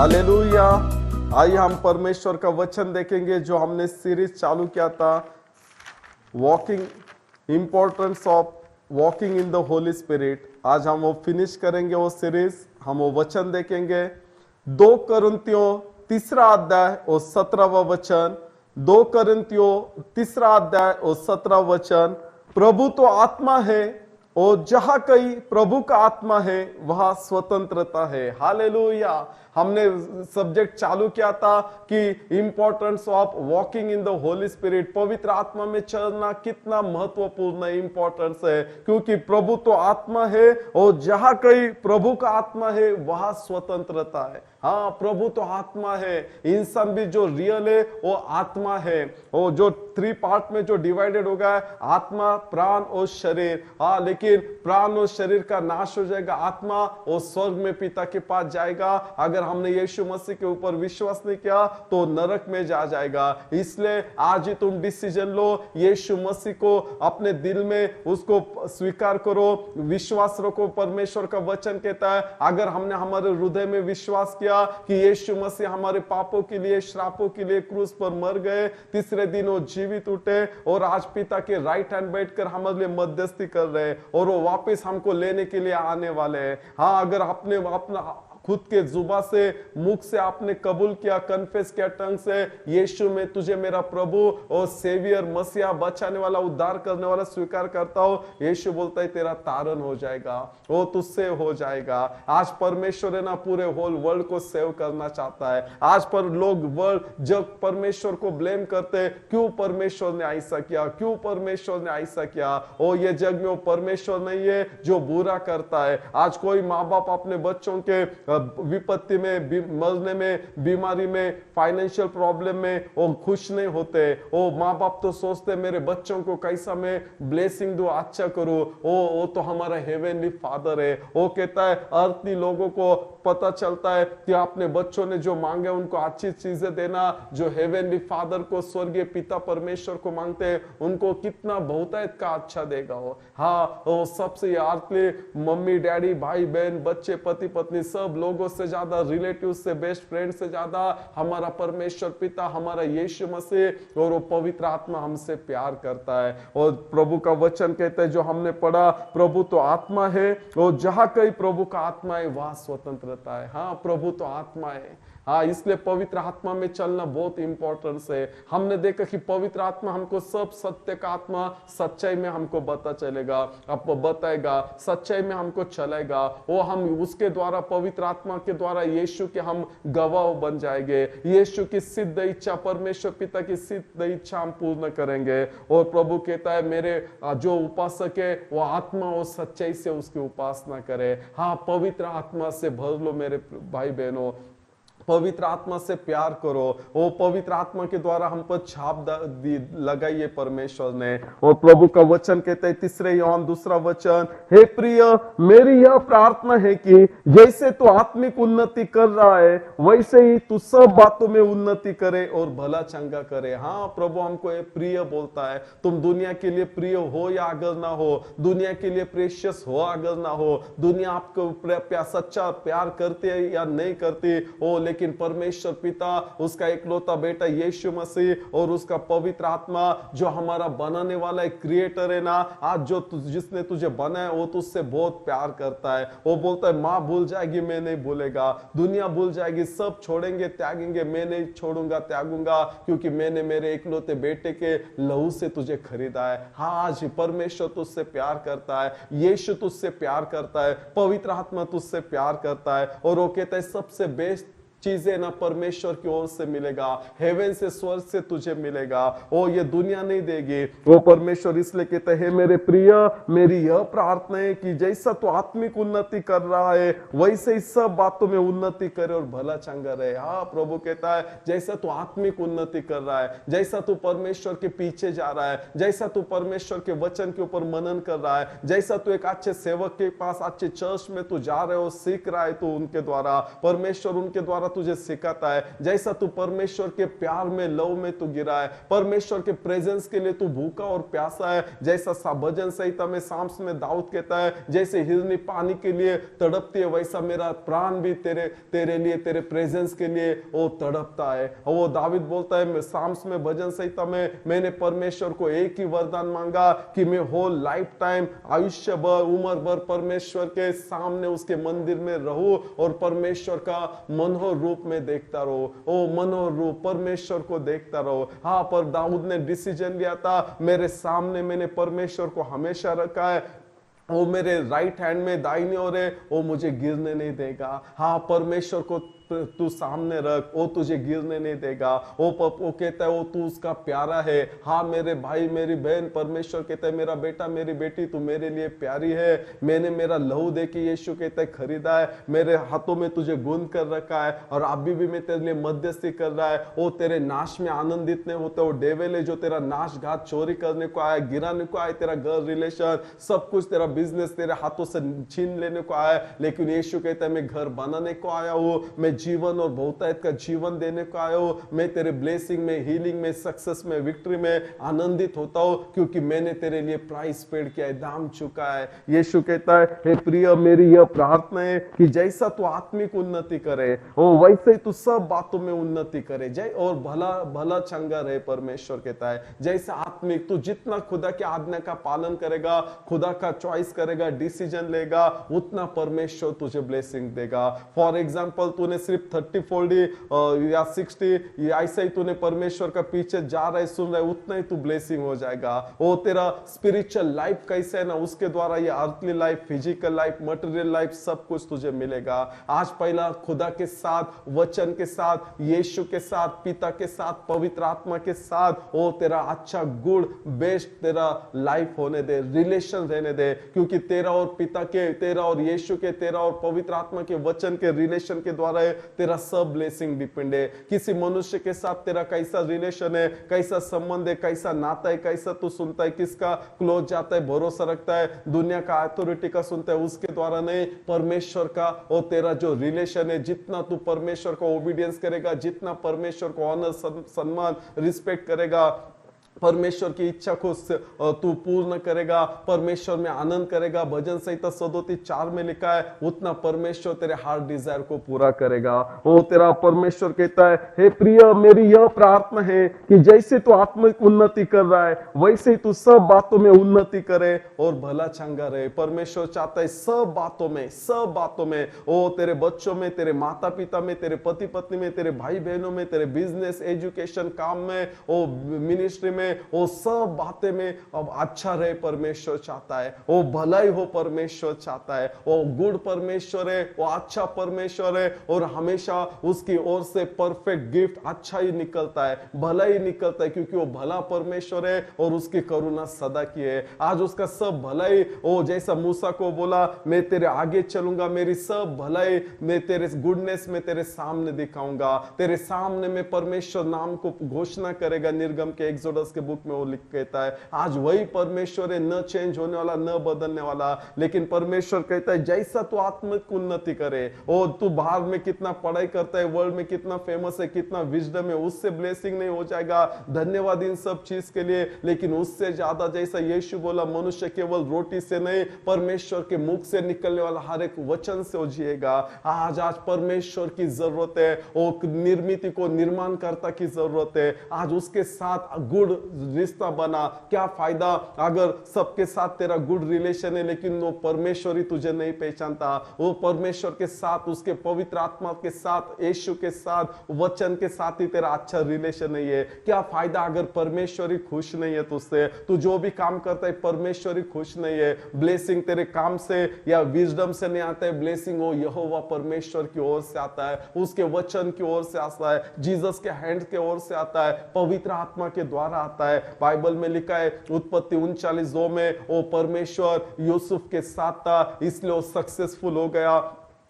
Hallelujah. आइए हम परमेश्वर का वचन देखेंगे जो हमने सीरीज चालू किया था, walking importance of walking in the Holi spirit. आज हम वो फिनिश करेंगे वो सीरीज। हम वो वचन देखेंगे 2 कुरिन्थियों 3 अध्याय और 17वां वचन। 2 कुरिन्थियों 3 अध्याय और 17वां वचन। प्रभु तो आत्मा है और जहां कहीं प्रभु का आत्मा है वहां स्वतंत्रता है। हालेलुया। हमने सब्जेक्ट चालू किया था कि importance of walking in the Holi spirit, पवित्र आत्मा में चलना कितना महत्वपूर्ण इंपॉर्टेंस है, क्योंकि प्रभु तो आत्मा है और जहां कहीं प्रभु का आत्मा है वहां स्वतंत्रता है। हाँ, प्रभु तो आत्मा है। इंसान भी जो रियल है वो आत्मा है। वो जो 3 पार्ट में जो डिवाइडेड हो गया है, आत्मा, प्राण और शरीर। हाँ, लेकिन प्राण और शरीर का नाश हो जाएगा, आत्मा और स्वर्ग में पिता के पास जाएगा। अगर हमने यीशु मसीह के ऊपर विश्वास नहीं किया तो नरक में जा जाएगा। इसलिए आज ही तुम डिसीजन लो, यीशु मसीह को अपने दिल में उसको स्वीकार करो, विश्वास रखो। परमेश्वर का वचन कहता है अगर हमने हमारे हृदय में विश्वास किया कि यीशु मसीह हमारे पापों के लिए, श्रापों के लिए क्रूस पर मर गए, तीसरे दिन वो जीवित उठे और आज पिता के राइट हैंड बैठकर हमारे लिए मध्यस्थी कर रहे हैं और वो वापस हमको लेने के लिए आने वाले हैं। हाँ, अगर आपने अपना खुद के जुबा से, मुख से आपने कबूल किया, कन्फेस किया टंग से, यीशु में तुझे मेरा प्रभु और सेवियर, मसीहा, बचाने वाला, उद्धार करने वाला स्वीकार करता हो, यीशु बोलता है तेरा तारण हो जाएगा, वो तुझसे हो जाएगा। आज परमेश्वर है ना पूरे होल वर्ल्ड को सेव करना चाहता है। आज पर लोग वर्ल्ड जब परमेश्वर को ब्लेम करते, क्यों परमेश्वर ने ऐसा किया, क्यों परमेश्वर ने ऐसा किया। ओ ये जग में वो परमेश्वर नहीं है जो बुरा करता है। आज कोई माँ बाप अपने बच्चों के विपत्ति में, मरने में, बीमारी में, फाइनेंशियल प्रॉब्लम में वो खुश नहीं होते। वो माँ बाप तो सोचते मेरे बच्चों को कैसा मैं ब्लेसिंग दूं, अच्छा करूं। वो तो हमारा हेवनली फादर है। वो कहता है अर्थली लोगों को पता चलता है कि अपने बच्चों ने जो मांगे उनको अच्छी चीजें देना। जो हेवनली फादर को, स्वर्गीय पिता परमेश्वर को मांगते हैं उनको कितना बहुतायत का अच्छा देगा वो। हाँ, वो सबसे अर्थली मम्मी डैडी, भाई बहन, बच्चे, पति पत्नी, सब लोगों से ज्यादा, रिलेटिव से, बेस्ट फ्रेंड से ज्यादा हमारा परमेश्वर पिता, हमारा यीशु मसीह और वो पवित्र आत्मा हमसे प्यार करता है। और प्रभु का वचन कहते हैं जो हमने पढ़ा, प्रभु तो आत्मा है और जहां कहीं प्रभु का आत्मा है वहां स्वतंत्रता है। हाँ, प्रभु तो आत्मा है। हाँ, इसलिए पवित्र आत्मा में चलना बहुत इंपॉर्टेंस है। हमने देखा कि पवित्र आत्मा हमको सब सत्य का आत्मा सच्चाई में हमको बता चलेगा, आपको बताएगा, सच्चाई में हमको चलेगा। वो हम उसके द्वारा, पवित्र आत्मा के द्वारा यीशु के हम गवाह बन जाएंगे। यीशु की सिद्ध इच्छा, परमेश्वर पिता की सिद्ध इच्छा हम पूर्ण करेंगे। और प्रभु कहता है मेरे जो उपासक है वो आत्मा और सच्चाई से उसकी उपासना करे। हाँ, पवित्र आत्मा से भर लो मेरे भाई बहनों, पवित्र आत्मा से प्यार करो। वो पवित्र आत्मा के द्वारा हम पर छाप लगाइए परमेश्वर ने। और प्रभु का वचन कहते हैं 3 यूहन्ना 2 वचन, हे प्रिय, मेरी यह प्रार्थना है कि जैसे तू आत्मिक उन्नति कर रहा है वैसे ही तू सब बातों में उन्नति करे और भला चंगा करे। हाँ, प्रभु हमको ये प्रिय बोलता है। तुम दुनिया के लिए प्रिय हो या अगर ना हो, दुनिया के लिए प्रेशियस हो अगर ना हो, दुनिया आपको सच्चा प्यार करती है या नहीं करती हो, लेकिन परमेश्वर पिता, उसका इकलौता बेटा यीशु मसीह और उसका पवित्र आत्मा जो हमारा बनाने वाला एक क्रिएटर है ना, आज जो जिसने तुझे बनाया वो तुझसे बहुत प्यार करता है। वो बोलता है माँ भूल जाएगी मैं नहीं भूलेगा, दुनिया भूल जाएगी, सब छोड़ेंगे त्यागेंगे, मैं नहीं छोड़ूंगा त्यागूंगा, क्योंकि मैंने मेरे इकलौते बेटे के लहू से तुझे खरीदा है। हाँ, आज परमेश्वर तुझसे प्यार करता है, यीशु तुझसे प्यार करता है, पवित्र आत्मा तुझसे प्यार करता है। और वो कहता है सबसे बेस्ट चीजें ना परमेश्वर की ओर से मिलेगा, हेवन से, स्वर्ग से तुझे मिलेगा, वो ये दुनिया नहीं देगी। वो परमेश्वर इसलिए कहते हैं मेरे प्रिय, मेरी यह प्रार्थना है कि जैसा तू आत्मिक उन्नति कर रहा है वैसे ही सब बातों में उन्नति करे और भला चंगा रहे। हाँ, प्रभु कहता है जैसा तू आत्मिक उन्नति कर रहा है, जैसा तू परमेश्वर के पीछे जा रहा है, जैसा तू परमेश्वर के वचन के ऊपर मनन कर रहा है, जैसा तू एक अच्छे सेवक के पास, अच्छे चर्च में तू जा रहे हो, सीख रहा है तू उनके द्वारा, परमेश्वर उनके द्वारा तुझे सिखाता है, जैसा तू परमेश्वर के प्यार में, लव में तू गिरा है, परमेश्वर के प्रेजेंस के लिए तू भूखा और प्यासा है, जैसा भजन संहिता में साम्स में दाऊद कहता है, जैसे हिरनी पानी के लिए तड़पती है, वैसा मेरा प्राण भी तेरे लिए, तेरे प्रेजेंस के लिए वो तड़पता है। और वो दाऊद बोलता है साम्स में, भजन संहिता में, मैंने परमेश्वर को एक ही वरदान मांगा कि मैं होल लाइफ टाइम, आयुष्य भर, उम्र भर परमेश्वर के सामने उसके मंदिर में रहूं और परमेश्वर का मनोहर रूप में देखता रहो, ओ मनोहर रूप परमेश्वर को देखता रहो। हाँ, पर दाऊद ने डिसीजन लिया था, मेरे सामने मैंने परमेश्वर को हमेशा रखा है, वो मेरे राइट हैंड में दाहिनी ओर है, वो मुझे गिरने नहीं देगा। हाँ, परमेश्वर को तू सामने रख, वो तुझे गिरने नहीं देगा। वो कहता है वो तू उसका प्यारा है। हाँ मेरे भाई मेरी बहन, परमेश्वर कहता है मेरा बेटा मेरी बेटी तू मेरे लिए प्यारी है, मैंने मेरा लहू दे के, यीशु कहता है खरीदा है, मेरे हाथों में तुझे गुंद कर रखा है और अभी भी मैं तेरे लिए मध्यस्थी कर रहा है। वो तेरे नाश में आनंदित नहीं होता, वो डेविल है जो तेरा नाश घात चोरी करने को आया, गिराने को आया, तेरा घर रिलेशन सब कुछ, तेरा बिजनेस तेरे हाथों से छीन लेने को आया। लेकिन यीशु कहता है मैं घर बनाने को आया हूँ, मैं जीवन और बहुतायत का जीवन देने को आया हूं, मैं तेरे ब्लेसिंग में, हीलिंग में, सक्सेस में, विक्ट्री में आनंदित होता हूं, क्योंकि मैंने तेरे लिए प्राइस पेड किया है, दाम चुका है। यीशु कहता है हे प्रिय, मेरी यह प्रार्थना है कि जैसा तू आत्मिक उन्नति करे वैसे ही तू सब बातों में उन्नति करे, जय और भला भला चंगा रहे। परमेश्वर कहता है जैसा आत्मिक तू जितना खुदा की आज्ञा का पालन करेगा, खुदा का चॉइस करेगा, डिसीजन लेगा, उतना परमेश्वर तुझे ब्लेसिंग देगा। फॉर एग्जाम्पल तूने सिर्फ 30-40 या 60 ऐसा ही तूने परमेश्वर का पीछे जा रहा है, सुन रहा है, उतना ही तू ब्लेसिंग हो जाएगा। वो तेरा स्पिरिचुअल लाइफ कैसे है ना, उसके द्वारा ये earthly life, physical life, material life सब कुछ तुझे मिलेगा। आज पहला खुदा के साथ, वचन के साथ, यीशु के साथ, पिता के साथ, पवित्र आत्मा के साथ वो तेरा अच्छा गुड बेस्ट तेरा लाइफ होने दे, रिलेशन रहने दे, क्योंकि तेरा और पिता के, तेरा और यीशु के, तेरा और पवित्र आत्मा के वचन के रिलेशन के द्वारा तेरा सब ब्लेसिंग डिपेंड है। किसी मनुष्य के साथ तेरा कैसा रिलेशन है, कैसा संबंध है, कैसा नाता है, कैसा तू सुनता है, किसका क्लोज जाता है, भरोसा रखता है, दुनिया का अथॉरिटी का सुनता है, उसके द्वारा नहीं, परमेश्वर का और तेरा जो रिलेशन है, जितना तू परमेश्वर का ओबीडियंस करेगा, जितना परमेश्वर को ऑनर, सम्मान, रिस्पेक्ट करेगा, परमेश्वर की इच्छा को तू पूर्ण करेगा, परमेश्वर में आनंद करेगा, भजन संहिता 37:4 में लिखा है, उतना परमेश्वर तेरे हार्ट डिजायर को पूरा करेगा। वो तेरा परमेश्वर कहता है हे प्रिय, मेरी यह प्रार्थना है कि जैसे तू आत्मिक उन्नति कर रहा है वैसे ही तू सब बातों में उन्नति करे और भला चंगा रहे। परमेश्वर चाहता है सब बातों में, सब बातों में, वो तेरे बच्चों में, तेरे माता पिता में, तेरे पति पत्नी में, तेरे भाई बहनों में, तेरे बिजनेस, एजुकेशन, काम में, वो मिनिस्ट्री में, वो सब बातें में अब अच्छा रहे। परमेश्वर चाहता है वो भलाई हो, परमेश्वर चाहता है वो गुड परमेश्वर है, वो अच्छा परमेश्वर है और हमेशा उसकी ओर से परफेक्ट गिफ्ट अच्छा ही निकलता है, भला ही निकलता है, क्योंकि वो भला परमेश्वर है और उसकी करुणा सदा की है। आज उसका सब भलाई, वो जैसा मूसा को बोला मैं तेरे आगे चलूंगा, मेरी सब भलाई मैं तेरे गुडनेस में तेरे सामने दिखाऊंगा, तेरे सामने में परमेश्वर नाम को घोषणा करेगा। निर्गम के एक्सोडस के बुक में वो लिख कहता है आज वही परमेश्वर है, न चेंज होने वाला, न बदलने वाला। लेकिन परमेश्वर कहता है जैसा तू आत्मिक उन्नति करे, और तू बाहर में कितना पढ़ाई करता है, वर्ल्ड में कितना फेमस है, कितना विजडम है, उससे ब्लेसिंग नहीं हो जाएगा। धन्यवाद इन सब चीज के लिए, लेकिन उससे ज्यादा जैसा यीशु बोला, मनुष्य केवल रोटी से नहीं, परमेश्वर के मुख से निकलने वाला हर एक वचन से वो जिएगा। आज परमेश्वर की जरूरत है, वो निर्मिति को निर्माणकर्ता की जरूरत है। आज उसके साथ गुड रिश्ता बना। क्या फायदा अगर सबके साथ तेरा गुड रिलेशन है लेकिन वो परमेश्वर ही तुझे नहीं पहचानता, वो परमेश्वर के साथ, उसके पवित्र आत्मा के साथ, यीशु के साथ, वचन के साथ ही तेरा अच्छा रिलेशन नहीं है। क्या फायदा अगर परमेश्वर ही खुश नहीं है तुझसे, तू जो भी काम करता है परमेश्वर ही खुश नहीं है। ब्लेसिंग तेरे काम से या विजडम से नहीं आता है, ब्लेसिंग वो यहोवा परमेश्वर की ओर से आता है, उसके वचन की ओर से आता है, जीसस के हैंड के ओर से आता है, पवित्र आत्मा के द्वारा आता है। बाइबल में लिखा है उत्पत्ति 39:2 में वो परमेश्वर यूसुफ के साथ था, इसलिए वो सक्सेसफुल हो गया।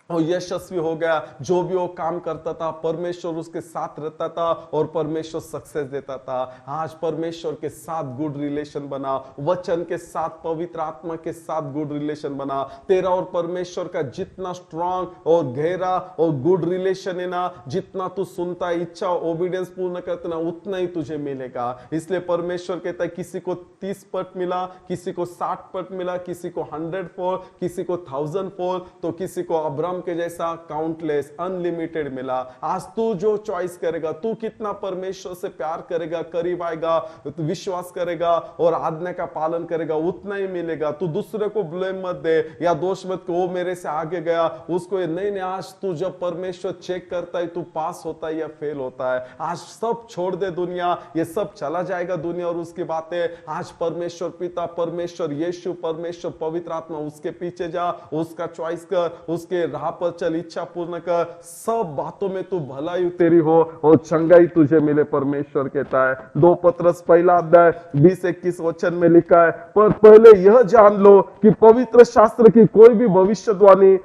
वो यशस्वी हो गया। जो भी वो काम करता था परमेश्वर उसके साथ रहता था और परमेश्वर सक्सेस देता था। आज परमेश्वर के साथ गुड रिलेशन बना, वचन के साथ, पवित्र आत्मा के साथ गुड रिलेशन बना। तेरा और परमेश्वर का जितना स्ट्रांग और गहरा और गुड रिलेशन है ना, जितना तू सुनता है, इच्छा ओबीडियंस पूर्ण करता ना, उतना ही तुझे मिलेगा। इसलिए परमेश्वर कहता है किसी को 30 पट मिला, किसी को 60 पट मिला, किसी को 100 फोल्ड, किसी को 1000 फोल्ड, तो किसी को अब्राहम के जैसा काउंटलेस अनलिमिटेड मिला। आज तू जो चॉइस करेगा, तू कितना परमेश्वर से प्यार करेगा, करीब आएगा, विश्वास करेगा और आज्ञा का पालन करेगा, उतना ही मिलेगा। तू दूसरे को ब्लेम मत दे या दोष मत, वो मेरे से आगे गया उसको नहीं। आज तू जब परमेश्वर चेक करता है, तू पास होता है या फेल होता है। आज सब छोड़ दे दुनिया, ये सब चला जाएगा दुनिया और उसकी बातें। आज परमेश्वर पिता, परमेश्वर यीशु, परमेश्वर पवित्र आत्मा, उसके पीछे जा, उसका चॉइस कर, उसके राह पर चल, इच्छा पूर्ण कर। सब बातों में तू भलाई तेरी हो और चंगाई तुझे मिले, परमेश्वर कहता है। 2 पत्रस पहला अध्याय 20-21 वचन में लिखा है, पर पहले यह जान लो कि पवित्र शास्त्र की कोई भी भविष्यवाणी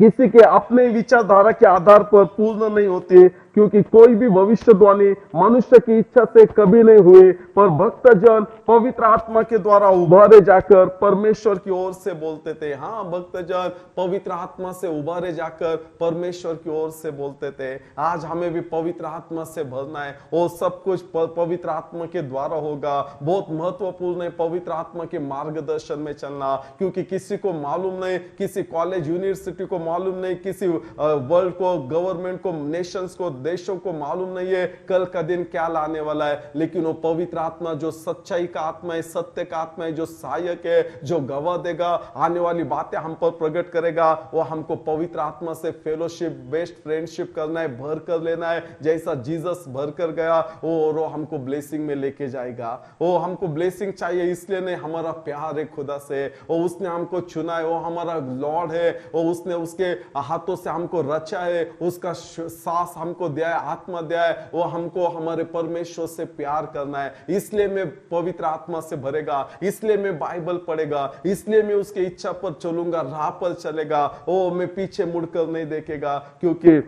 किसी के अपने विचारधारा के आधार पर पूर्ण नहीं होती, क्योंकि कोई भी भविष्यवाणी मनुष्य की इच्छा से कभी नहीं हुई, पर भक्तजन पवित्र आत्मा के द्वारा उभारे जाकर परमेश्वर की ओर से बोलते थे। हाँ, भक्तजन पवित्र आत्मा से उभारे जाकर परमेश्वर की ओर से बोलते थे। आज हमें भी पवित्र आत्मा से भरना है, वो सब कुछ पवित्र आत्मा के द्वारा होगा। बहुत महत्वपूर्ण है पवित्र आत्मा के मार्गदर्शन में चलना, क्योंकि किसी को मालूम नहीं, किसी कॉलेज यूनिवर्सिटी को मालूम नहीं, किसी वर्ल्ड को, गवर्नमेंट को, नेशंस को, देशों को मालूम नहीं है कल का दिन क्या लाने वाला है। लेकिन वो पवित्र आत्मा जो सच्चाई का आत्मा है, सत्य का आत्मा है, जो सहायक है, जो गवाह देगा, आने वाली बातें हम पर प्रकट करेगा, वो हमको पवित्र आत्मा से फेलोशिप, बेस्ट फ्रेंडशिप करना है, भर कर लेना है। जैसा जीसस भर कर गया, वो हमको ब्लेसिंग में लेके जाएगा। वो हमको ब्लेसिंग चाहिए इसलिए नहीं, हमारा प्यार है खुदा से, वो उसने हमको चुना है, वो हमारा लॉर्ड है, वो उसने उसके हाथों से हमको रचा है, उसका सांस हमको दिया है, आत्मा दिया है, वो हमको हमारे परमेश्वर से प्यार करना है। इसलिए मैं पवित्र आत्मा से भरेगा, इसलिए मैं बाइबल पढ़ेगा, इसलिए मैं उसकी इच्छा पर चलूंगा, राह पर चलेगा, वो मैं पीछे मुड़कर नहीं देखेगा। क्योंकि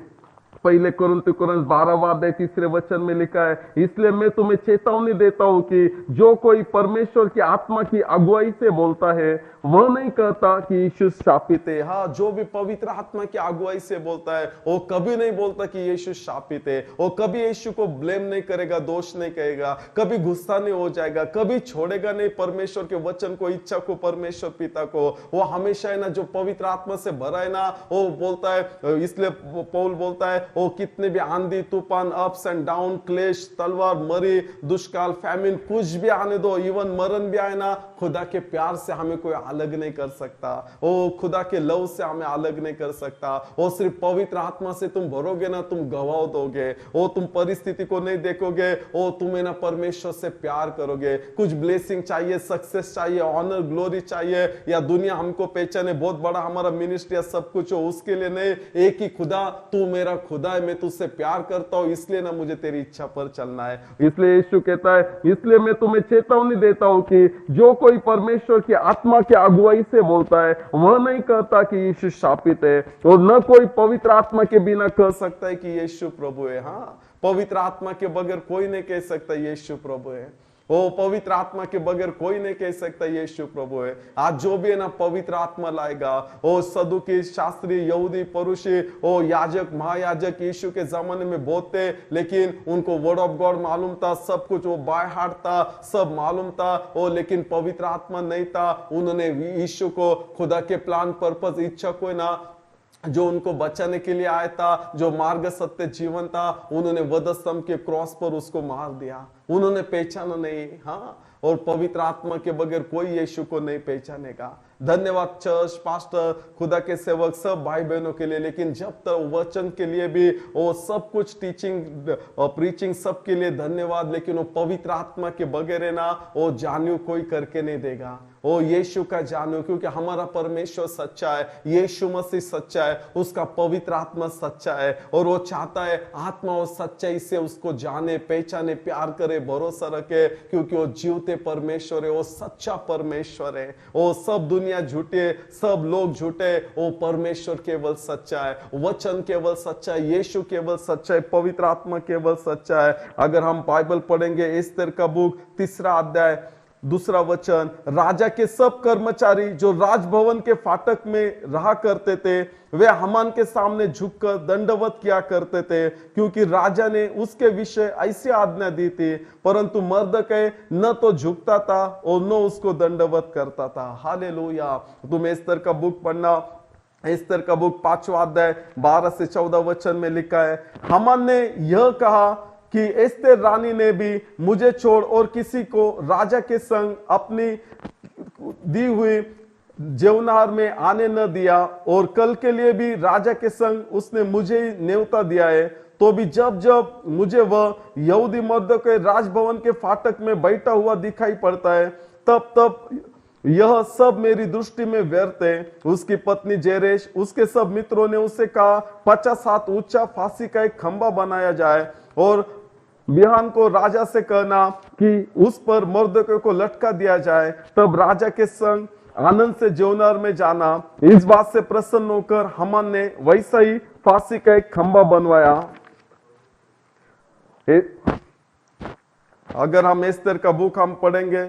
पहले कुरिन्थियों 12वां अध्याय 3 वचन में लिखा है, इसलिए मैं तुम्हें चेतावनी देता हूं कि जो कोई परमेश्वर की आत्मा की अगुवाई से बोलता है, वह नहीं कहता कि यीशु शापित है। हाँ, जो भी पवित्र आत्मा की अगुवाई से बोलता है, वो कभी नहीं बोलता कि यीशु शापित है। वो कभी यीशु को ब्लेम नहीं करेगा, दोष नहीं कहेगा, कभी गुस्सा नहीं हो जाएगा, कभी छोड़ेगा नहीं परमेश्वर के वचन को, इच्छा को, परमेश्वर पिता को। वो हमेशा है ना, जो पवित्र आत्मा से भरा है ना, वो बोलता है, इसलिए पौल बोलता है, वो कितने भी आंधी तूफान, अप्स एंड डाउन, क्लेश, तलवार, मरी, दुष्काल, फैमिन, कुछ भी आने दो, इवन मरण भी आए ना, खुदा के प्यार से हमें कोई अलग नहीं कर सकता। वो खुदा के लव से हमें अलग नहीं कर सकता। वो सिर्फ पवित्र आत्मा से तुम भरोगे ना, तुम गवाह दोगे। वो तुम परिस्थिति को नहीं देखोगे, वो तुम्हें ना परमेश्वर से प्यार करोगे। कुछ ब्लेसिंग चाहिए, सक्सेस चाहिए, ऑनर, ग्लोरी चाहिए, या दुनिया हमको पहचाने, बहुत बड़ा हमारा मिनिस्ट्री, सब कुछ हो, उसके लिए नहीं। एक ही खुदा, तू मेरा खुदा है, मैं तुझसे प्यार करता हूं, इसलिए ना मुझे तेरी इच्छा पर चलना है। इसलिए यीशु कहता है, इसलिए मैं तुम्हें चेतावनी देता हूं कि जो कोई परमेश्वर की आत्मा की अगुवाई से बोलता है, वह नहीं कहता कि यीशु शापित है, और न कोई पवित्र आत्मा के बिना कह सकता है कि यीशु प्रभु है। हाँ, पवित्र आत्मा के बगैर कोई नहीं कह सकता यीशु प्रभु है। वो पवित्र आत्मा के बगैर कोई नहीं कह सकता यीशु प्रभु है। आज जो भी है ना पवित्र आत्मा लाएगा, वो सदुकी, शास्त्री, यहूदी, परुषी, वो याजक, महायाजक यीशु के जमाने में बहुत थे, लेकिन उनको वर्ड ऑफ गॉड मालूम था, सब कुछ वो बाय हार्ट था, सब मालूम था वो, लेकिन पवित्र आत्मा नहीं था। उन्होंने यीशु को, खुदा के प्लान, पर्पस, इच्छा को ना, जो उनको बचाने के लिए आया था, जो मार्ग, सत्य, जीवन था, उन्होंने वधस्तंभ के क्रॉस पर उसको मार दिया। उन्होंने पहचाना नहीं। हाँ, और पवित्र आत्मा के बगैर कोई यीशु को नहीं पहचानेगा। धन्यवाद चर्च, पास्टर, खुदा के सेवक, सब भाई बहनों के लिए। लेकिन जब तक वचन के लिए भी वो सब कुछ, टीचिंग और प्रीचिंग, सब के लिए धन्यवाद। लेकिन वो पवित्र आत्मा के बगैर है ना, वो जानियो कोई करके नहीं देगा। ओ यीशु का जानो, क्योंकि हमारा परमेश्वर सच्चा है, यीशु मसीह सच्चा है, उसका पवित्र आत्मा सच्चा है और वो चाहता है आत्मा और सच्चाई से उसको जाने, पहचाने, प्यार करे, भरोसा रखे, क्योंकि वो जीवते परमेश्वर है, वो सच्चा परमेश्वर है। वो सब दुनिया झूठे, सब लोग झूठे, वो परमेश्वर केवल सच्चा है, वचन केवल सच्चा है, यीशु केवल सच्चा है, पवित्र आत्मा केवल सच्चा है। अगर हम बाइबल पढ़ेंगे एस्तेर का बुक 3 अध्याय 2 वचन, राजा के सब कर्मचारी जो राजभवन के फाटक में रहा करते थे वे हामान के सामने झुककर दंडवत किया करते थे, क्योंकि राजा ने उसके विषय ऐसी आज्ञा दी थी। परंतु मर्दकै न तो झुकता था और न उसको दंडवत करता था। हालेलुया। तुम एस्तेर का बुक पढ़ना, एस्तेर का बुक 5 अध्याय 12 से 14 वचन में लिखा है, हामान ने यह कहा कि एस्तेर रानी ने भी मुझे छोड़ और किसी को राजा के संग अपनी दी हुई जेवनार में आने न दिया, और कल के लिए भी राजा के संग उसने मुझे ही न्योता दिया है। तो भी जब जब मुझे वह यहूदी मर्द के राजभवन के फाटक में बैठा हुआ दिखाई पड़ता है, तब तब यह सब मेरी दृष्टि में व्यर्थ है। उसकी पत्नी जेरेश, उसके सब मित्रों ने उससे कहा, 50 हाथ ऊंचा फांसी का एक खंबा बनाया जाए और बिहान को राजा से कहना कि उस पर मर्दकै को लटका दिया जाए। तब राजा के संग आनंद से जेवनार में जाना। इस बात से प्रसन्न होकर हामान ने वैसा ही फांसी का एक खंबा बनवाया। अगर हम एस्तेर का बुक हम पढ़ेंगे,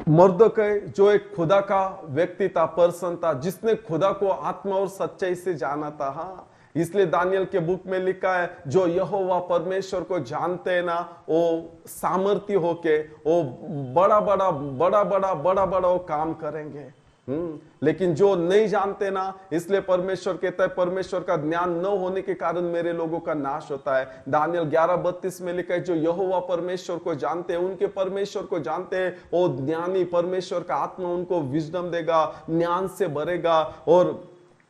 मर्दकै जो एक खुदा का व्यक्ति था, पर्सन था, जिसने खुदा को आत्मा और सच्चाई से जाना था। हाँ, इसलिए दानियल के बुक में लिखा है, जो यहोवा परमेश्वर को जानते हैं ना, वो सामर्थ्य होके वो बड़ा बड़ा वो काम करेंगे। लेकिन जो नहीं जानते ना, इसलिए परमेश्वर कहता है परमेश्वर का ज्ञान न होने के कारण मेरे लोगों का नाश होता है। दानियल 11:32 में लिखा है, जो यहोवा परमेश्वर को जानते हैं, उनके परमेश्वर को जानते हैं, वो ज्ञानी, परमेश्वर का आत्मा उनको विजडम देगा, ज्ञान से भरेगा और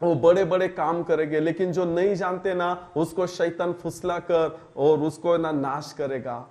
वो बड़े बड़े काम करेंगे। लेकिन जो नहीं जानते ना, उसको शैतान फुसला कर और उसको ना नाश करेगा।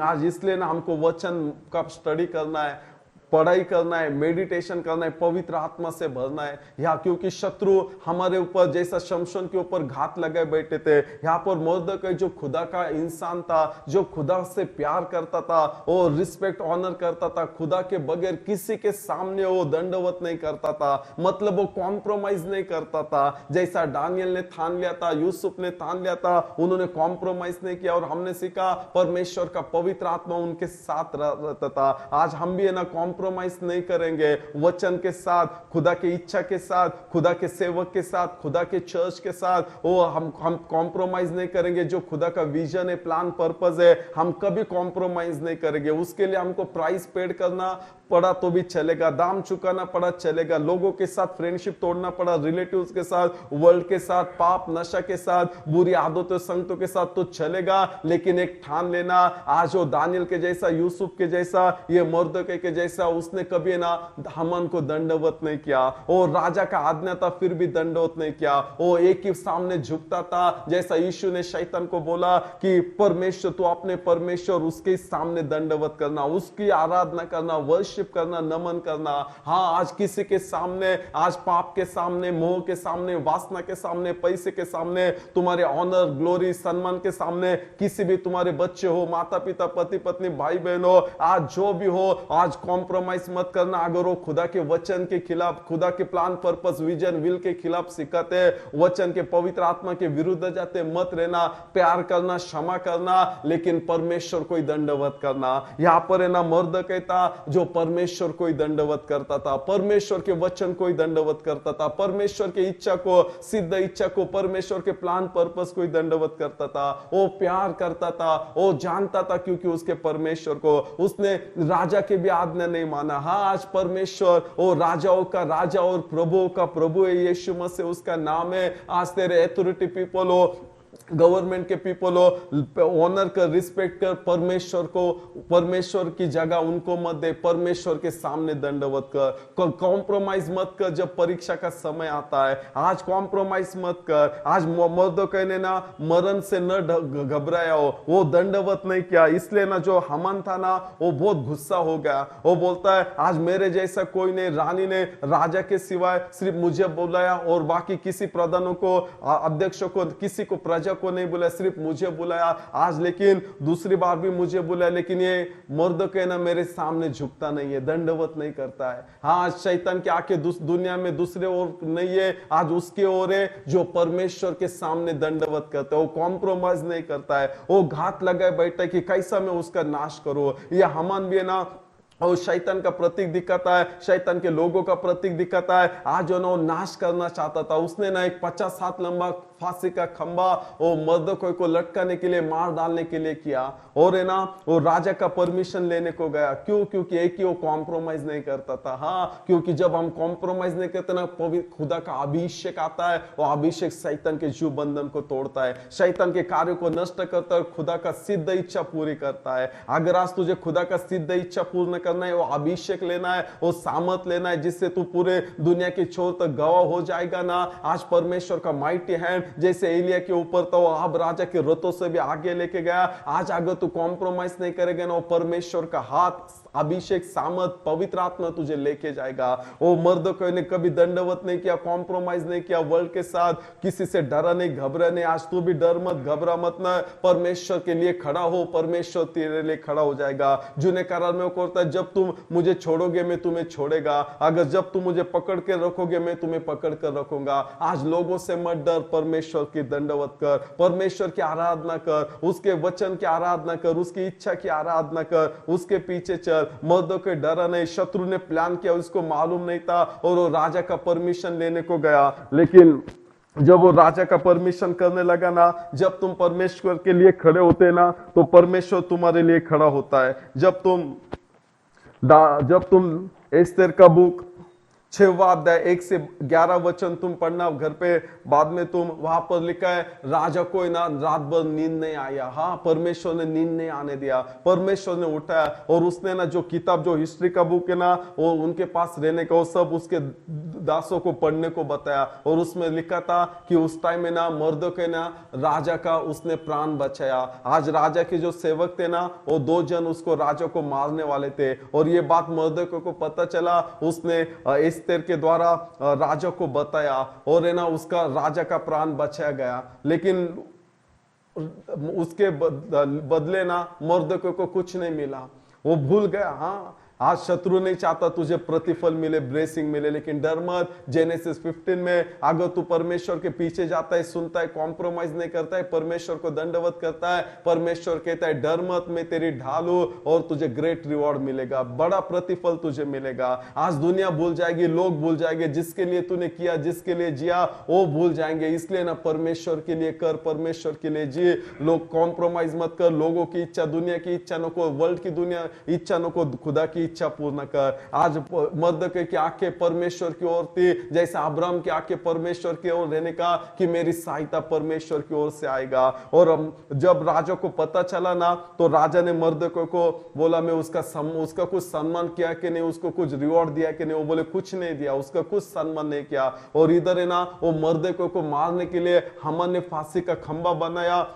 आज इसलिए ना हमको वचन का स्टडी करना है, पढ़ाई करना है, मेडिटेशन करना है, पवित्र आत्मा से भरना है। यहाँ क्योंकि शत्रु हमारे ऊपर जैसा शमशोन के ऊपर घात लगाए बैठे थे, यहाँ पर मर्दकै जो खुदा का इंसान था, जो खुदा से प्यार करता था, वो रिस्पेक्ट ऑनर करता था, खुदा के बगैर किसी के सामने वो दंडवत नहीं करता था, मतलब वो कॉम्प्रोमाइज नहीं करता था। जैसा दानियल ने ठान लिया था, यूसुफ ने ठान लिया था, उन्होंने कॉम्प्रोमाइज नहीं किया। और हमने सीखा परमेश्वर का पवित्र आत्मा उनके साथ रहता था। आज हम भी है ना कॉम्प्रोमाइज नहीं करेंगे, वचन के साथ, खुदा की इच्छा के साथ, खुदा के सेवक के साथ, खुदा के चर्च के साथ, वो हम कॉम्प्रोमाइज नहीं करेंगे। जो खुदा का विजन है, प्लान, पर्पस है, हम कभी कॉम्प्रोमाइज नहीं करेंगे। उसके लिए हमको प्राइस पेड करना पड़ा तो भी चलेगा, दाम चुकाना पड़ा चलेगा, लोगों के साथ फ्रेंडशिप तोड़ना पड़ा, रिलेटिव्स के साथ, वर्ल्ड के साथ, पाप नशा के साथ, बुरी आदतों संगतों के साथ तो चलेगा। लेकिन एक ठान लेना, आज वो दानियल के जैसा, यूसुफ के जैसा, ये मर्दकै के जैसा, उसने कभी ना हामान को दंडवत नहीं किया। और राजा का आज्ञा था फिर भी दंडवत नहीं किया। वो एक ही सामने झुकता था, जैसा यीशु ने शैतान को बोला कि परमेश्वर, तू अपने परमेश्वर उसके सामने दंडवत करना, उसकी आराधना करना, वर्शिप करना, नमन करना। हाँ, आज किसी के सामने, आज पाप के सामने, मोह के सामने, वासना के सामने, पैसे के सामने, तुम्हारे ऑनर, ग्लोरी, सम्मान के सामने, किसी भी तुम्हारे बच्चे हो, माता पिता, पति पत्नी, भाई बहन हो, आज जो भी हो, आज कॉम्प्रोमाइज मत करना। अगर वो खुदा के वचन के खिलाफ, खुदा के प्लान, पर्पस, विजन, विल के खिलाफ सिखाते, वचन के पवित्र आत्मा के विरुद्ध जाते, मत रहना। प्यार करना, क्षमा करना, लेकिन परमेश्वर को ही दंडवत करना। यहां पर है ना मर्दकै था जो परमेश्वर को ही दंडवत करता था, परमेश्वर के वचन को ही दंडवत करता था, परमेश्वर की इच्छा को, सिद्ध इच्छा को, परमेश्वर के प्लान, पर्पस को ही दंडवत करता था। वो प्यार करता था, वो जानता था, क्योंकि उसके परमेश्वर को, उसने राजा के भी आज्ञा नहीं माना। हाँ, आज परमेश्वर वो राजाओं का राजा और प्रभुओं का प्रभु है, यीशु मसीह उसका नाम है। आज तेरे अथॉरिटी पीपल हो, गवर्नमेंट के पीपल हो, ऑनर कर, रिस्पेक्ट कर परमेश्वर को, परमेश्वर की जगह उनको मत दे, परमेश्वर के सामने दंडवत कर, कॉम्प्रोमाइज मत कर जब परीक्षा का समय आता है। आज कॉम्प्रोमाइज मत कर। आज मर्दोकै ने ना मरण से न घबराया हो, वो दंडवत नहीं किया, इसलिए ना जो हामान था ना वो बहुत गुस्सा हो गया। वो बोलता है आज मेरे जैसा कोई नहीं, रानी ने राजा के सिवाय सिर्फ मुझे बुलाया और बाकी किसी प्रधानों को, अध्यक्षों को, किसी को, प्रजा को नहीं बुलाया, सिर्फ मुझे बुलाया आज, लेकिन दूसरी बार भी मुझे बुलाया, लेकिन ये मर्दोकै ना मेरे सामने झुकता नहीं है, दंडवत नहीं करता है। हाँ, आज शैतान की आंखें दुनिया में दूसरे ओर नहीं है, आज उसके ओर है जो परमेश्वर के सामने दंडवत करता है। वो कॉम्प्रोमाइज नहीं करता है, वो घात लगाए बैठा है कि कैसा मैं उसका नाश करूं। ये हामान भी है ना, और शैतान का प्रतीक दिखाता है, शैतान के लोगों का प्रतीक दिखाता है। आज जो ना वो नाश करना चाहता था, उसने ना एक 50 हाथ लंबा फांसी का खंबा वो मर्दोकै को लटकाने के लिए, मार डालने के लिए किया। और है ना वो राजा का परमिशन लेने को गया। क्यों? क्योंकि एक ही वो कॉम्प्रोमाइज नहीं करता था। हाँ, क्योंकि जब हम कॉम्प्रोमाइज नहीं करते ना, खुदा का अभिषेक आता है, वो अभिषेक शैतान के जीव बंधन को तोड़ता है, शैतान के कार्य को नष्ट करता है, खुदा का सिद्ध इच्छा पूरी करता है। अगर आज तुझे खुदा का सिद्ध इच्छा पूर्ण करना है, वो अभिषेक लेना है, वो सामर्थ लेना है, जिससे तू पूरे दुनिया के छोर तक गवाह हो जाएगा ना। आज परमेश्वर का माइटी हैंड जैसे एलिया के ऊपर था, वो अब राजा के रथों से भी आगे लेके गया। आज अगर तू कॉम्प्रोमाइज नहीं करेगा ना, वो परमेश्वर का हाथ, अभिषेक, सामर्थ, पवित्र आत्मा तुझे लेके जाएगा। वो मर्दोकै ने कभी दंडवत नहीं किया, कॉम्प्रोमाइज नहीं किया वर्ल्ड के साथ, किसी से डरा नहीं, घबरा नहीं। आज तू भी डर मत, घबरा मत ना, परमेश्वर के लिए खड़ा हो, परमेश्वर तेरे लिए खड़ा हो जाएगा। जूने करार में वो कहता है, जब तुम मुझे छोड़ोगे मैं तुम्हें छोड़ेगा, अगर जब तुम मुझे पकड़ के रखोगे मैं तुम्हें पकड़ कर रखूंगा। आज लोगों से मत डर, परमेश्वर की दंडवत कर, परमेश्वर की आराधना कर, उसके वचन की आराधना कर, उसकी इच्छा की आराधना कर, उसके पीछे चल। मर्दोकै डरा नहीं, शत्रु ने प्लान किया, उसको मालूम नहीं था, और वो राजा का परमिशन लेने को गया। लेकिन जब वो राजा का परमिशन करने लगा ना, जब तुम परमेश्वर के लिए खड़े होते ना, तो परमेश्वर तुम्हारे लिए खड़ा होता है। जब तुम एस्तेर का बुक 6वां अध्याय 1 से 11 वचन तुम पढ़ना घर पे, बाद में तुम, वहां पर लिखा है राजा को ना रात भर नींद नहीं आया। हाँ, परमेश्वर ने नींद नहीं आने दिया, परमेश्वर ने उठाया, और उसने ना जो किताब, जो हिस्ट्री का बुक है ना, वो उनके पास रहने का, वो सब उसके दासों को पढ़ने को बताया। और उसमें लिखा था कि उस टाइम में ना मर्दोकै ना राजा का उसने प्राण बचाया। आज राजा के जो सेवक थे ना, वो 2 जन उसको, राजा को मारने वाले थे, और ये बात मर्दोकै को पता चला। उसने एस्तेर के द्वारा राजा को बताया, और है ना उसका, राजा का प्राण बचाया गया। लेकिन उसके बदले ना मर्दोकै को कुछ नहीं मिला, वो भूल गया। हाँ, आज शत्रु नहीं चाहता तुझे प्रतिफल मिले, ब्लेसिंग मिले, लेकिन डर मत। जेनेसिस 15 में अगर तू परमेश्वर के पीछे जाता है, सुनता है, कॉम्प्रोमाइज नहीं करता है, परमेश्वर को दंडवत करता है, परमेश्वर कहता है डर मत, मैं तेरी ढाल हूं, और तुझे ग्रेट रिवॉर्ड मिलेगा, बड़ा प्रतिफल तुझे मिलेगा। आज दुनिया भूल जाएगी, लोग भूल जाएंगे, जिसके लिए तूने किया, जिसके लिए जिया, वो भूल जाएंगे। इसलिए ना परमेश्वर के लिए कर, परमेश्वर के लिए जी। लोग कॉम्प्रोमाइज मत कर, लोगों की इच्छा, दुनिया की इच्छा न को, वर्ल्ड की दुनिया इच्छा न को, खुदा की इच्छा पूर्ण कर। आज मर्दोकै की आंखें परमेश्वर की ओर थी, जैसे अब्राहम की आंखें परमेश्वर की ओर रहने का, कि मेरी सहायता परमेश्वर की ओर से आएगा। और जब राजा को पता चला ना, तो राजा ने मर्दोकै को बोला, मैं उसका कुछ सम्मान किया कि नहीं, उसको कुछ रिवॉर्ड दिया कि नहीं? वो बोले कुछ नहीं दिया, उसका कुछ सम्मान नहीं किया। और इधर है ना, वो मर्दोकै को मारने के लिए हामान ने फांसी का खंबा बनाया,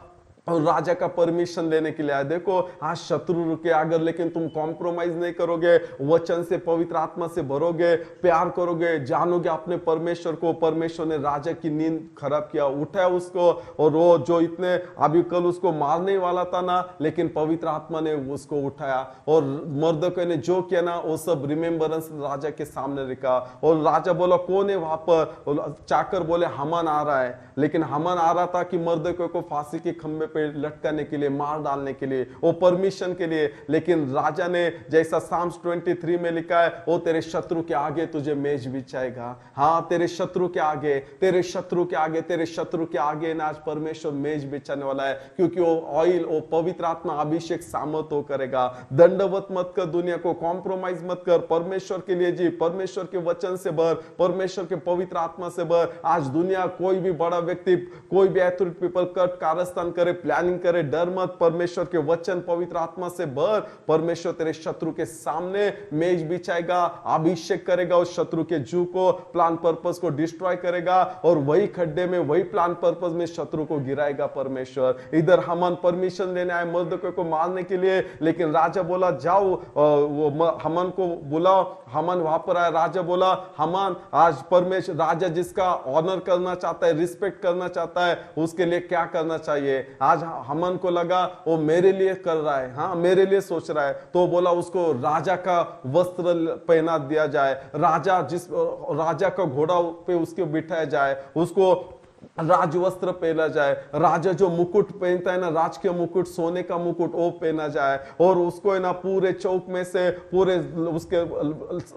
और राजा का परमिशन लेने के लिए आया। देखो, आज शत्रु रुके अगर, लेकिन तुम कॉम्प्रोमाइज नहीं करोगे, वचन से, पवित्र आत्मा से भरोगे, प्यार करोगे, जानोगे अपने परमेश्वर को। परमेश्वर ने राजा की नींद खराब किया, उठाया उसको, और वो जो इतने अभी कल उसको मारने वाला था ना, लेकिन पवित्र आत्मा ने उसको उठाया। और मर्दोकै ने जो किया ना, वो सब रिमेम्बरेंस राजा के सामने रखा। और राजा बोला कौन है वहां पर? चाकर बोले हामान आ रहा है। लेकिन हामान आ रहा था कि मर्दोकै को फांसी के खंबे पे लटकाने के लिए, मार डालने के लिए, वो परमिशन के लिए। लेकिन राजा ने जैसा साम्स 23 में लिखा है, वो तेरे शत्रु के आगे तुझे मेज बिछाएगा। हाँ, तेरे शत्रु के आगे, तेरे शत्रु के आगे, तेरे शत्रु के आगे ना आज परमेश्वर मेज बिछाने वाला है, क्योंकि वो ऑयल, वो पवित्र आत्मा अभिषेक सामर्थ हो करेगा। दंडवत मत कर, दुनिया को कॉम्प्रोमाइज मत कर, परमेश्वर के लिए जी, परमेश्वर के वचन से भर, परमेश्वर के पवित्र आत्मा से भर। आज दुनिया कोई भी बड़ा व्यक्ति, कोई भी एथॉरिटी पीपल कट कारस्थान करे, प्लानिंग करे, डर मत, परमेश्वर के वचन पवित्र आत्मा से भर। परमेश्वर तेरे शत्रु के सामने मेज बिछाएगा, अभिषेक करेगा, उस शत्रु के जू को, प्लान पर्पस को डिस्ट्रॉय करेगा, और वही खड्डे में, वही प्लान पर्पस में शत्रु को गिराएगा परमेश्वर। इधर हामान परमिशन लेने आए मर्दको को मारने के लिए, लेकिन राजा बोला जाओ, वो हामान को बुलाओ। हामान वहां पर आया, राजा बोला हामान आज परमेश्वर, राजा जिसका ऑनर करना चाहता है, रिस्पेक्ट करना चाहता है, उसके लिए क्या करना चाहिए। आज हामान को लगा वो मेरे लिए कर रहा है, हाँ मेरे लिए सोच रहा है, तो बोला उसको राजा का वस्त्र पहना दिया जाए, राजा का घोड़ा पे उसको बिठाया जाए, उसको राज वस्त्र पहना जाए। राजा जो मुकुट पहनता है ना, राज के मुकुट, सोने का मुकुट, वो पहना जाए, और उसको ना पूरे चौक में से पूरे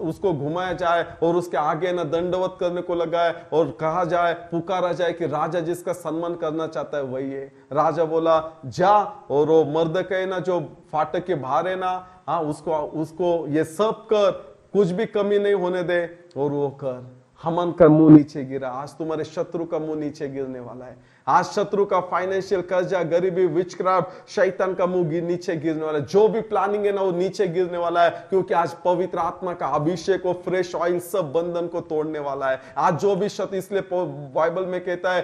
उसको घुमाया जाए, और उसके आगे ना दंडवत करने को लगाए, और कहा जाए, पुकारा जाए कि राजा जिसका सम्मान करना चाहता है वही है। राजा बोला जा, और वो मर्दकै ना जो फाटक के बाहर है ना, हाँ उसको ये सब कर, कुछ भी कमी नहीं होने दे, और वो कर। हामान का मुंह नीचे गिरा। आज तुम्हारे शत्रु का मुंह नीचे गिरने वाला है। आज शत्रु का फाइनेंशियल कर्जा, गरीबी, विचक्राफ्ट, शैतान का मुंह नीचे गिरने वाला है। जो भी प्लानिंग है ना, वो नीचे गिरने वाला है, क्योंकि आज पवित्र आत्मा का अभिषेक और फ्रेश ऑयल सब बंधन को तोड़ने वाला है। आज जो भी शत्रु, इसलिए बाइबल में कहता है,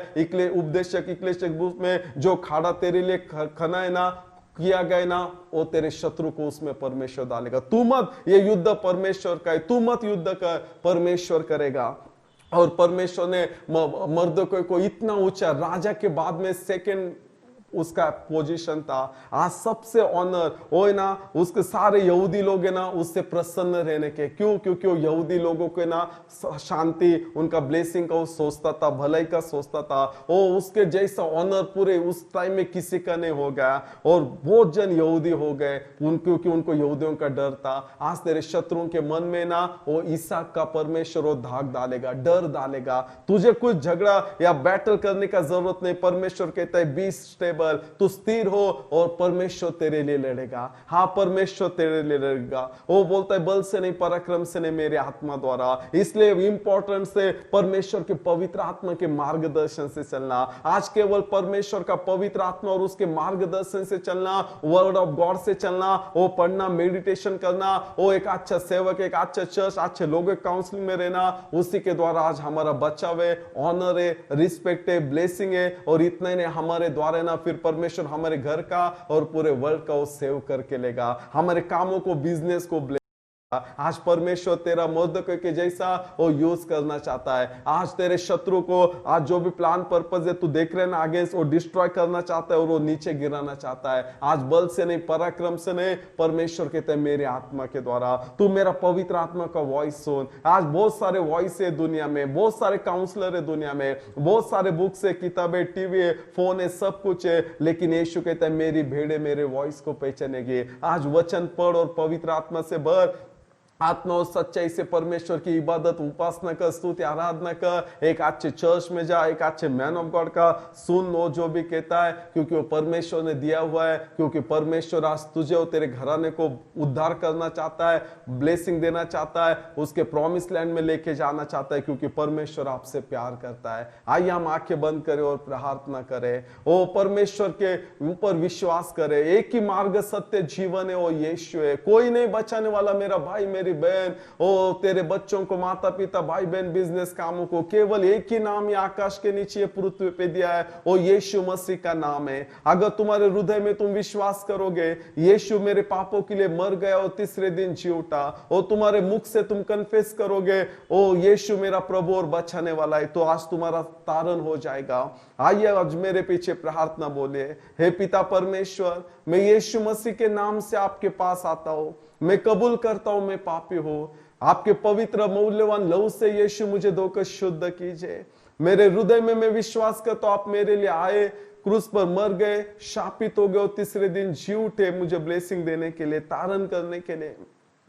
उपदेशक बुक में, जो खाड़ा तेरे लिए खना है ना, किया गया ना, वो तेरे शत्रु को उसमें परमेश्वर डालेगा। तू मत, ये युद्ध परमेश्वर का है, तू मत युद्ध कर, परमेश्वर करेगा। और परमेश्वर ने मर्दको को इतना ऊंचा, राजा के बाद में सेकंड उसका पोजीशन था। आज सबसे ऑनर वो है ना, उसके सारे यहूदी लोग है ना उससे प्रसन्न रहने के, क्यों? क्योंकि वो यहूदी लोगों के ना शांति, उनका ब्लेसिंग का वो सोचता था, भलाई का सोचता था। वो उसके जैसा ऑनर पूरे उस टाइम में किसी का नहीं हो गया, और बहुत जन यहूदी हो गए क्योंकि उनको यहूदियों का डर था। आज तेरे शत्रुओं के मन में ना वो ईसाक का परमेश्वर वो धाक डालेगा, डर डालेगा। तुझे कुछ झगड़ा या बैटल करने का जरूरत नहीं। परमेश्वर कहता है बी स्टेबल, तू स्थिर हो और परमेश्वर तेरे लिए लड़ेगा। हाँ, परमेश्वर तेरे लिए लड़ेगा। वो बोलता है बल से नहीं, पराक्रम से नहीं, मेरे आत्मा द्वारा। इसलिए इंपॉर्टेंट से परमेश्वर के पवित्र आत्मा के मार्गदर्शन से चलना। आज केवल परमेश्वर का पवित्र आत्मा और उसके मार्गदर्शन से चलना, वर्ड ऑफ गॉड से चलना, वो पढ़ना, मेडिटेशन करना, वो एक अच्छा सेवक, एक अच्छा चर्च, अच्छे लोगों काउंसलिंग में रहना, उसी के द्वारा आज हमारा बचाव है, ऑनर है, रिस्पेक्ट है, ब्लेसिंग है। और इतना ही नहीं, हमारे द्वारा ना फिर परमेश्वर हमारे घर का और पूरे वर्ल्ड का वो सेव करके लेगा। हमारे कामों को, बिजनेस को आज परमेश्वर तेरा मर्दको के जैसा वो यूज करना चाहता है। आज तेरे शत्रु को, आज जो भी प्लान पर्पस है तू देख रहे ना अगेंस्ट, वो डिस्ट्रॉय करना चाहता है और वो नीचे गिराना चाहता है। आज बल से नहीं, पराक्रम से नहीं, परमेश्वर कहते हैं मेरे आत्मा के द्वारा। तू मेरा पवित्र आत्मा का वॉइस सुन। आज बहुत सारे वॉइस है दुनिया में, बहुत सारे काउंसलर है दुनिया में, बहुत सारे बुक्स है, किताबें, टीवी है, फोन है, सब कुछ है, लेकिन यीशु कहता है मेरी भेड़े मेरे वॉइस को पहचानेगी। आज वचन पढ़ और पवित्र आत्मा से भर, आत्मा और सच्चाई से परमेश्वर की इबादत, उपासना कर, स्तुति, आराधना कर। एक अच्छे चर्च में जा, एक अच्छे मैन ऑफ गॉड का सुन लो जो भी कहता है, क्योंकि वो परमेश्वर ने दिया हुआ है। क्योंकि परमेश्वर आज तुझे और तेरे घराने को उद्धार करना चाहता है, ब्लेसिंग देना चाहता है, उसके प्रॉमिस लैंड में लेके जाना चाहता है, क्योंकि परमेश्वर आपसे प्यार करता है। आइए हम आंखें बंद करें और प्रार्थना करें। ओ परमेश्वर के ऊपर विश्वास करें। एक ही मार्ग, सत्य, जीवन है, वो यीशु है। कोई नहीं बचाने वाला, मेरा भाई, मेरी बहन, ओ तेरे बच्चों को, माता पिता, भाई बहन, बिजनेस कामों को, केवल एक ही नाम ये आकाश के नीचे पृथ्वी पे दिया है, वो यीशु मसीह का नाम है। अगर तुम्हारे हृदय में तुम विश्वास करोगे यीशु मेरे पापों के लिए मर गया और तीसरे दिन जी उठा, और तुम्हारे मुख से तुम कन्फेस करोगे ओ यीशु मेरा प्रभु और बचाने वाला है, तो आज तुम्हारा तारण हो जाएगा। आइए आज मेरे पीछे प्रार्थना बोले। हे पिता परमेश्वर, मैं यीशु मसीह के नाम से आपके पास आता हूं। मैं कबूल करता हूं मैं पापी हूं। आपके पवित्र मूल्यवान लहू से यीशु मुझे धोकर शुद्ध कीजिए। मेरे हृदय में मैं विश्वास करता हूं आप मेरे लिए आए, क्रूस पर मर गए, शापित हो गए और तीसरे दिन जी उठे मुझे ब्लेसिंग देने के लिए, तारण करने के लिए।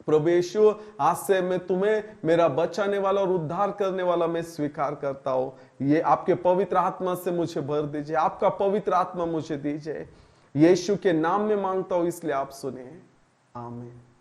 प्रभु यीशु, आज से मैं तुम्हें मेरा बचाने वाला और उद्धार करने वाला मैं स्वीकार करता हूं। ये आपके पवित्र आत्मा से मुझे भर दीजिए, आपका पवित्र आत्मा मुझे दीजिए। यीशु के नाम में मांगता हूं, इसलिए आप सुने। आमीन।